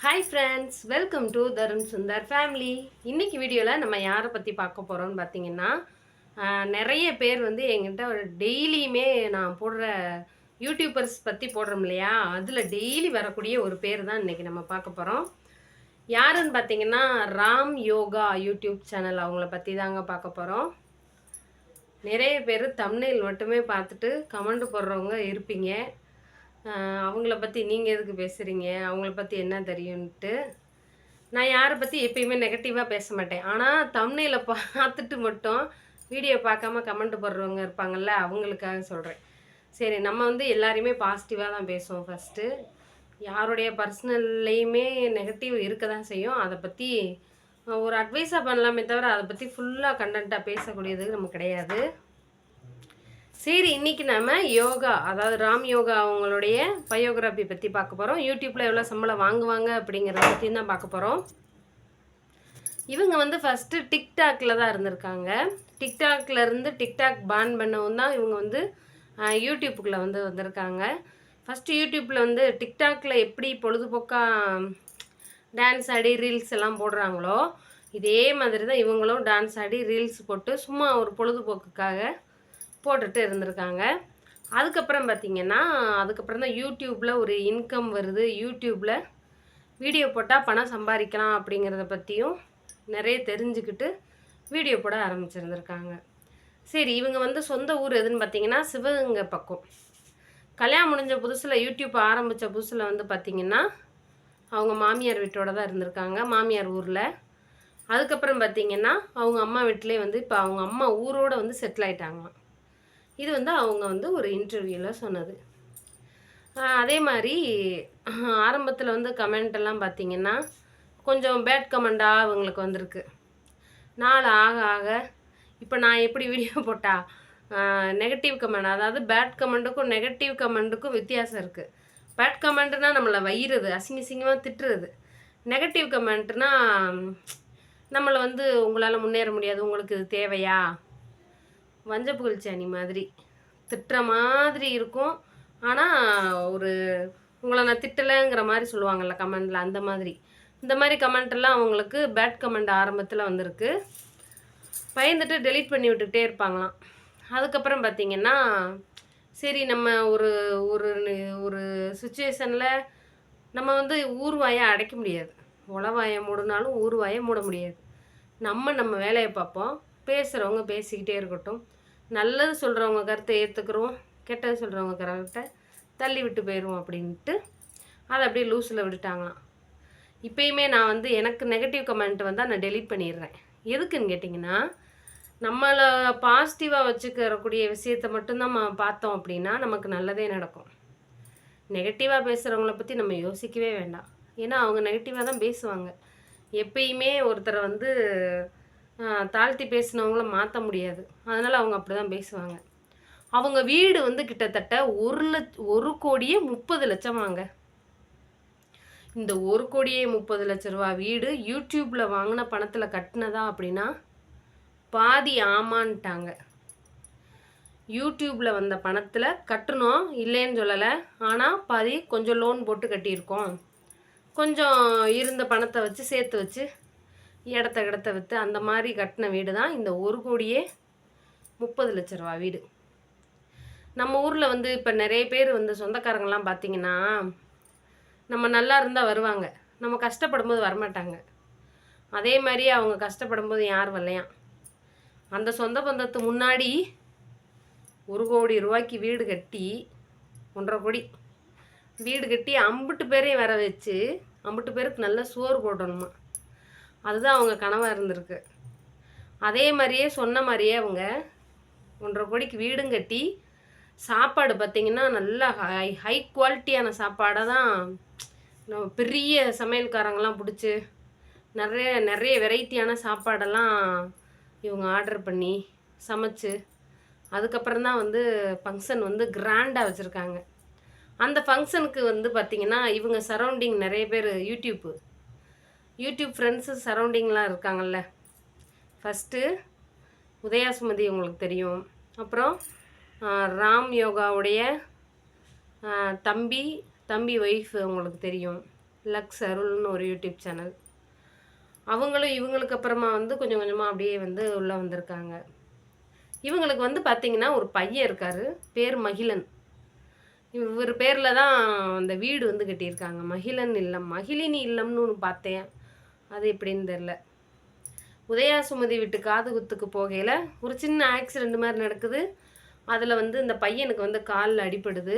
Hi friends, welcome to Tarun Sundar family. இன்னைக்கு வீடியோவில் நம்ம யாரை பற்றி பார்க்க போகிறோம்னு பார்த்தீங்கன்னா, நிறைய பேர் வந்து என்கிட்ட ஒரு டெய்லியுமே நான் போடுற யூடியூபர்ஸ் பற்றி போடுறோம் இல்லையா, அதில் டெய்லி வரக்கூடிய ஒரு பேர் தான் இன்றைக்கி நம்ம பார்க்க போகிறோம். யாருன்னு பார்த்தீங்கன்னா, ராம் யோகா யூடியூப் சேனல் அவங்கள பற்றி தாங்க பார்க்க போகிறோம். நிறைய பேர் தம்ப்நெயில் மட்டுமே பார்த்துட்டு கமெண்ட் போடுறவங்க இருப்பீங்க. அவங்கள பற்றி நீங்கள் எதுக்கு பேசுகிறீங்க, அவங்கள பற்றி என்ன தெரியும்ன்ட்டு. நான் யாரை பற்றி எப்பயுமே நெகட்டிவாக பேச மாட்டேன். ஆனால் தம்ப்நெயிலை பார்த்துட்டு மட்டும் வீடியோ பார்க்காம கமெண்ட் போடுறவங்க இருப்பாங்கள்ல, அவங்களுக்காக சொல்கிறேன். சரி, நம்ம வந்து எல்லாரையுமே பாசிட்டிவாக தான் பேசுவோம். ஃபஸ்ட்டு யாருடைய பர்சனல்லையுமே நெகட்டிவ் இருக்க தான் செய்யும். அதை பற்றி ஒரு அட்வைஸாக பண்ணலாமே தவிர அதை பற்றி ஃபுல்லாக கண்டென்ட்டாக பேசக்கூடியது நம்ம கிடையாது. சரி, இன்றைக்கி நம்ம யோகா, அதாவது ராம் யோகா அவங்களுடைய பயோகிராஃபி பற்றி பார்க்க போகிறோம். யூடியூப்பில் எவ்வளோ சம்பளம் வாங்குவாங்க அப்படிங்கிறத பற்றி தான் பார்க்க போகிறோம். இவங்க வந்து ஃபஸ்ட்டு டிக்டாக்ல தான் இருந்திருக்காங்க. டிக்டாக்ல இருந்து டிக்டாக் பேன் பண்ணவும் தான் இவங்க வந்து யூடியூப்புக்குள்ளே வந்து வந்திருக்காங்க. ஃபஸ்ட்டு யூடியூப்பில் வந்து டிக்டாக்ல எப்படி பொழுதுபோக்காக டான்ஸ் ஆடி ரீல்ஸ் எல்லாம் போடுறாங்களோ, இதே மாதிரி தான் இவங்களும் டான்ஸ் ஆடி ரீல்ஸ் போட்டு சும்மா ஒரு பொழுதுபோக்குக்காக போட்டுட்டு இருந்திருக்காங்க. அதுக்கப்புறம் பார்த்திங்கன்னா, அதுக்கப்புறம் தான் யூடியூப்பில் ஒரு இன்கம் வருது, யூடியூப்பில் வீடியோ போட்டால் பணம் சம்பாதிக்கலாம் அப்படிங்கிறத பற்றியும் நிறைய தெரிஞ்சுக்கிட்டு வீடியோ போட ஆரம்பிச்சிருந்துருக்காங்க. சரி, இவங்க வந்து சொந்த ஊர் எதுன்னு பார்த்திங்கன்னா சிவகங்கை பக்கம். கல்யாணம் முடிஞ்ச புதுசில் யூடியூப் ஆரம்பித்த புதுசில் வந்து பார்த்திங்கன்னா அவங்க மாமியார் வீட்டோட தான் இருந்திருக்காங்க, மாமியார் ஊரில். அதுக்கப்புறம் பார்த்திங்கன்னா அவங்க அம்மா வீட்டிலே வந்து இப்போ அவங்க அம்மா ஊரோடு வந்து செட்டில் ஆகிட்டாங்களாம். இது வந்து அவங்க வந்து ஒரு இன்டர்வியூவில் சொன்னது. அதே மாதிரி ஆரம்பத்தில் வந்து கமெண்ட் எல்லாம் பார்த்திங்கன்னா கொஞ்சம் பேட் கமெண்டாக அவங்களுக்கு வந்திருக்கு. நாள் ஆக ஆக இப்போ நான் எப்படி வீடியோ போட்டால் நெகட்டிவ் கமெண்ட், அதாவது பேட் கமெண்ட்டுக்கும் நெகட்டிவ் கமெண்ட்டுக்கும் வித்தியாசம் இருக்குது. பேட் கமெண்ட்டுனா நம்மளை வயிறுது, அசிங்கமாக திட்டுறது. நெகட்டிவ் கமெண்ட்னா நம்மளை வந்து உங்களால் முன்னேற முடியாது, உங்களுக்கு இது தேவையா, வஞ்ச புகழ்ச்சி மாதிரி திட்டுற மாதிரி இருக்கும். ஆனால் ஒரு உங்களை நான் திட்டலைங்கிற மாதிரி சொல்லுவாங்கள்ல கமெண்டில், அந்த மாதிரி. இந்த மாதிரி கமெண்ட்டெல்லாம் அவங்களுக்கு பேட் கமெண்ட் ஆரம்பத்தில் வந்திருக்கு. பயந்துட்டு டெலீட் பண்ணி விட்டுக்கிட்டே இருப்பாங்களாம். அதுக்கப்புறம் பார்த்திங்கன்னா சரி, நம்ம ஒரு ஒரு ஒரு சுச்சுவேஷனில் நம்ம வந்து ஊர்வாயை அடைக்க முடியாது. உளவாயை மூடினாலும் ஊர்வாயை மூட முடியாது. நம்ம வேலையை பார்ப்போம். பேசுகிறவங்க பேசிக்கிட்டே இருக்கட்டும். நல்லது சொல்கிறவங்க கருத்தை ஏற்றுக்கிறோம், கெட்டது சொல்கிறவங்க கருத்தை தள்ளி விட்டு போயிடுவோம் அப்படின்ட்டு அதை அப்படியே லூஸில் விட்டுட்டாங்களாம். இப்போயுமே நான் வந்து எனக்கு நெகட்டிவ் கமெண்ட் வந்தால் நான் டெலீட் பண்ணிடுறேன். எதுக்குன்னு கேட்டிங்கன்னா, நம்மளை பாசிட்டிவாக வச்சுக்கிறக்கூடிய விஷயத்தை மட்டும்தான் நம்ம பார்த்தோம் அப்படின்னா நமக்கு நல்லதே நடக்கும். நெகட்டிவாக பேசுகிறவங்கள பற்றி நம்ம யோசிக்கவே வேண்டாம். ஏன்னா அவங்க நெகட்டிவாக தான் பேசுவாங்க. எப்பயுமே ஒருத்தரை வந்து தாழ்த்தி பேசினவங்கள மாற்ற முடியாது. அதனால் அவங்க அப்படி தான் பேசுவாங்க. அவங்க வீடு வந்து கிட்டத்தட்ட 1,30,00,000 வாங்க. இந்த 1,30,00,000 ரூபா வீடு யூடியூப்பில் வாங்கின பணத்தில் கட்டினதா அப்படின்னா பாதி ஆமான்ட்டாங்க. யூடியூப்பில் வந்த பணத்தில் கட்டணும், இல்லைன்னு சொல்லலை. ஆனால் பாதி கொஞ்சம் லோன் போட்டு கட்டியிருக்கோம், கொஞ்சம் இருந்த பணத்தை வச்சு சேர்த்து வச்சு இடத்த விற்று அந்த மாதிரி கட்டின வீடு தான் இந்த 1,30,00,000 ரூபா வீடு. நம்ம ஊரில் வந்து இப்போ நிறைய பேர் வந்து சொந்தக்காரங்களாம் பார்த்திங்கன்னா, நம்ம நல்லா இருந்தால் வருவாங்க, நம்ம கஷ்டப்படும்போது வரமாட்டாங்க. அதே மாதிரி அவங்க கஷ்டப்படும்போது யார் வரலையாம். அந்த சொந்த பந்தத்து முன்னாடி 1,00,00,000 ரூபாய்க்கு வீடு கட்டி, 1,50,00,000 கோடி வீடு கட்டி அம்புட்டு பேரையும் வர வச்சு அம்புட்டு பேருக்கு நல்ல சோறு போடணுமா. அதுதான் அவங்க கனவாக இருந்திருக்கு. அதே மாதிரியே சொன்ன மாதிரியே அவங்க 1,50,00,000 கோடிக்கு வீடும் கட்டி சாப்பாடு பார்த்திங்கன்னா நல்லா ஹை குவாலிட்டியான சாப்பாடை தான் நம்ம பெரிய சமையல்காரங்களாம் பிடிச்சி நிறைய வெரைட்டியான சாப்பாடெல்லாம் இவங்க ஆர்டர் பண்ணி சமைச்சு அதுக்கப்புறம் தான் வந்து ஃபங்க்ஷன் வந்து கிராண்டாக வச்சுருக்காங்க. அந்த ஃபங்க்ஷனுக்கு வந்து பார்த்திங்கன்னா இவங்க சரௌண்டிங் நிறைய பேர் யூடியூப் ஃப்ரெண்ட்ஸு சரௌண்டிங்லாம் இருக்காங்கல்ல. ஃபஸ்ட்டு உதயாசுமதி உங்களுக்கு தெரியும். அப்புறம் ராம் யோகாவுடைய தம்பி ஒய்ஃப் உங்களுக்கு தெரியும். லக்ஸ் அருள்னு ஒரு யூடியூப் சேனல். அவங்களும் இவங்களுக்கு அப்புறமா வந்து கொஞ்சம் கொஞ்சமாக அப்படியே வந்து உள்ளே வந்திருக்காங்க. இவங்களுக்கு வந்து பார்த்தீங்கன்னா ஒரு பையன் இருக்கார், பேர் மகிழன். இவர் பேரில் தான் அந்த வீடு வந்து கட்டியிருக்காங்க. மகிழன் இல்லம், மகிழினி இல்லம்னு ஒன்று பார்த்தேன், அது எப்படின்னு தெரில. உதயா சுமதி வீட்டு காது குத்துக்கு போகையில் ஒரு சின்ன ஆக்சிடெண்ட் மாதிரி நடக்குது. அதில் வந்து இந்த பையனுக்கு வந்து காலில் அடிபடுது.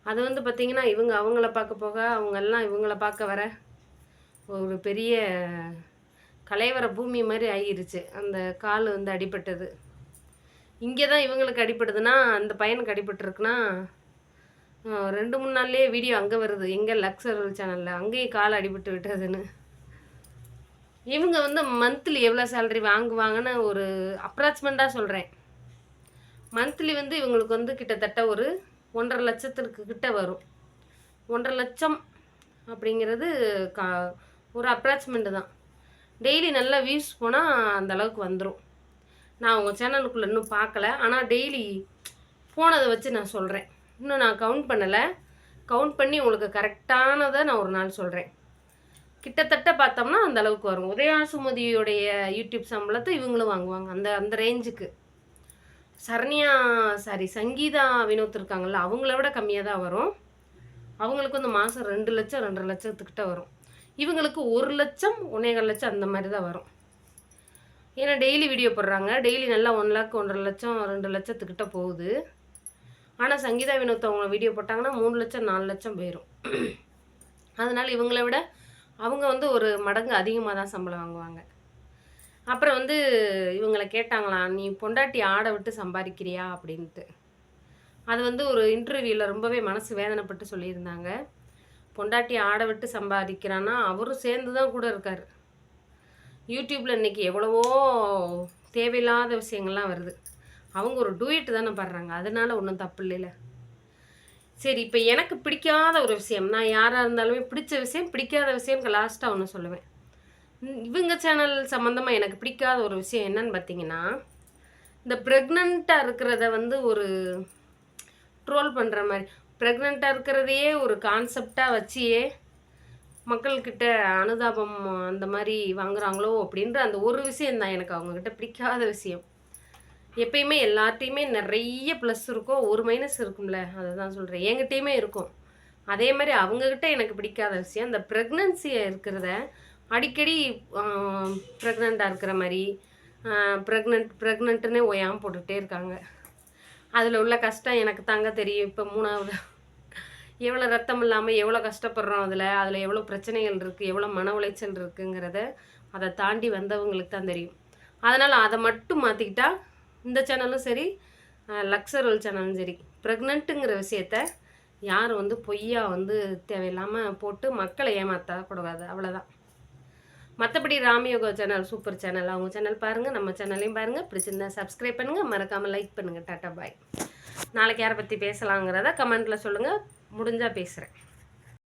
அது வந்து பார்த்திங்கன்னா இவங்க அவங்கள பார்க்க போக அவங்கெல்லாம் இவங்கள பார்க்க வர ஒரு பெரிய கலைவர பூமி மாதிரி ஆகிருச்சு. அந்த கால் வந்து அடிபட்டது. இங்கே தான் இவங்களுக்கு அடிபடுதுன்னா அந்த பையனுக்கு அடிபட்டுருக்குன்னா 2-3 நாள்லேயே வீடியோ அங்கே வருது, எங்கே லக்ஸர் சேனலில், அங்கேயும் கால் அடிபட்டு விட்டதுன்னு. இவங்க வந்து மந்த்லி எவ்வளோ சேலரி வாங்குவாங்கன்னு ஒரு அப்ராக்சிமெண்ட்டாக சொல்கிறேன். மந்த்லி வந்து இவங்களுக்கு வந்து கிட்டத்தட்ட ஒரு 1.5 லட்சத்திற்கு கிட்ட வரும். 1.5 லட்சம் அப்படிங்கிறது ஒரு அப்ராக்சிமெண்ட்டு தான். டெய்லி நல்லா வியூஸ் போனால் அந்த அளவுக்கு வந்துடும். நான் உங்கள் சேனலுக்குள்ளே இன்னும் பார்க்கல, ஆனால் டெய்லி போனதை வச்சு நான் சொல்கிறேன். இன்னும் நான் கவுண்ட் பண்ணலை. கவுண்ட் பண்ணி உங்களுக்கு கரெக்டானதை நான் ஒரு நாள் சொல்கிறேன். கிட்டத்தட்ட பார்த்தோம்னா அந்த அளவுக்கு வரும். உதயா சுமதியோடைய யூடியூப் சம்பளத்தை இவங்களும் வாங்குவாங்க அந்த அந்த ரேஞ்சுக்கு. சங்கீதா வினோத் இருக்காங்கள்ல, அவங்கள விட கம்மியாக தான் வரும். அவங்களுக்கு வந்து மாதம் 2 லட்சம் 2.5 லட்சத்துக்கிட்ட வரும். இவங்களுக்கு 1 லட்சம் 1.25 லட்சம் அந்த மாதிரி தான் வரும். ஏன்னா டெய்லி வீடியோ போடுறாங்க. டெய்லி நல்லா 1 லேக் 1.5 லட்சம் 2 லட்சத்துக்கிட்ட போகுது. ஆனால் சங்கீதா வினோத் அவங்க வீடியோ போட்டாங்கன்னா 3 லட்சம் 4 லட்சம் போயிடும். அதனால் இவங்கள விட அவங்க வந்து ஒரு மடங்கு அதிகமாக தான் சம்பளம் வாங்குவாங்க. அப்புறம் வந்து இவங்களை கேட்டாங்களாம், நீ பொண்டாட்டி ஆடை விட்டு சம்பாதிக்கிறியா அப்படின்ட்டு. அது வந்து ஒரு இன்டர்வியூவில் ரொம்பவே மனசு வேதனைப்பட்டு சொல்லியிருந்தாங்க. பொண்டாட்டி ஆடை விட்டு சம்பாதிக்கிறான்னா அவரும் சேர்ந்து தான் கூட இருக்கார். யூடியூப்பில் இன்றைக்கி எவ்வளவோ தேவையில்லாத விஷயங்கள்லாம் வருது. அவங்க ஒரு டூயட் தானே பாடுறாங்க, அதனால ஒன்றும் தப்பு இல்லைல்ல. சரி, இப்போ எனக்கு பிடிக்காத ஒரு விஷயம், நான் யாராக இருந்தாலுமே பிடிச்ச விஷயம் பிடிக்காத விஷயம் லாஸ்ட்டாக ஒன்று சொல்லுவேன். இவங்க சேனல் சம்மந்தமாக எனக்கு பிடிக்காத ஒரு விஷயம் என்னன்னு பார்த்தீங்கன்னா, இந்த ப்ரெக்னெண்ட்டாக இருக்கிறத வந்து ஒரு ட்ரோல் பண்ணுற மாதிரி, ப்ரெக்னெண்ட்டாக இருக்கிறதையே ஒரு கான்செப்டாக வச்சியே மக்கள்கிட்ட அனுதாபம் அந்த மாதிரி வாங்குறாங்களோ அப்படின்ற அந்த ஒரு விஷயந்தான் எனக்கு அவங்கக்கிட்ட பிடிக்காத விஷயம். எப்பயுமே எல்லார்ட்டையுமே நிறைய ப்ளஸ் இருக்கும், ஒரு மைனஸ் இருக்கும்ல, அதை தான் சொல்கிறேன். என்கிட்டையுமே இருக்கும். அதே மாதிரி அவங்கக்கிட்ட எனக்கு பிடிக்காத விஷயம் இந்த ப்ரெக்னன்சியை இருக்கிறத அடிக்கடி ப்ரெக்னெண்ட்டாக இருக்கிற மாதிரி ப்ரெக்னென்ட்டுன்னே ஓயாமல் போட்டுகிட்டே இருக்காங்க. அதில் உள்ள கஷ்டம் எனக்கு தாங்க தெரியும். இப்போ 3வது எவ்வளோ ரத்தம் இல்லாமல் எவ்வளோ கஷ்டப்படுறோம், அதில் எவ்வளோ பிரச்சனைகள் இருக்குது, எவ்வளோ மன உளைச்சல் இருக்குங்கிறத அதை தாண்டி வந்தவங்களுக்கு தான் தெரியும். அதனால் அதை மட்டும் மாற்றிக்கிட்டா இந்த சேனலும் சரி, லக்ஸரல் சேனலும் சரி, ப்ரெக்னென்ட்டுங்கிற விஷயத்த யாரும் வந்து பொய்யா வந்து தேவையில்லாமல் போட்டு மக்களை ஏமாற்றக்கூடாது, அவ்வளோதான். மற்றபடி ராமயோகா சேனல் சூப்பர் சேனல், அவங்க சேனல் பாருங்கள், நம்ம சேனலையும் பாருங்கள். பிடிச்சிருந்தா சப்ஸ்கிரைப் பண்ணுங்கள், மறக்காமல் லைக் பண்ணுங்கள். டாட்டா பாய். நாளைக்கு யாரை பற்றி பேசலாங்கிறத கமெண்ட்டில் சொல்லுங்கள், முடிஞ்சால் பேசுகிறேன்.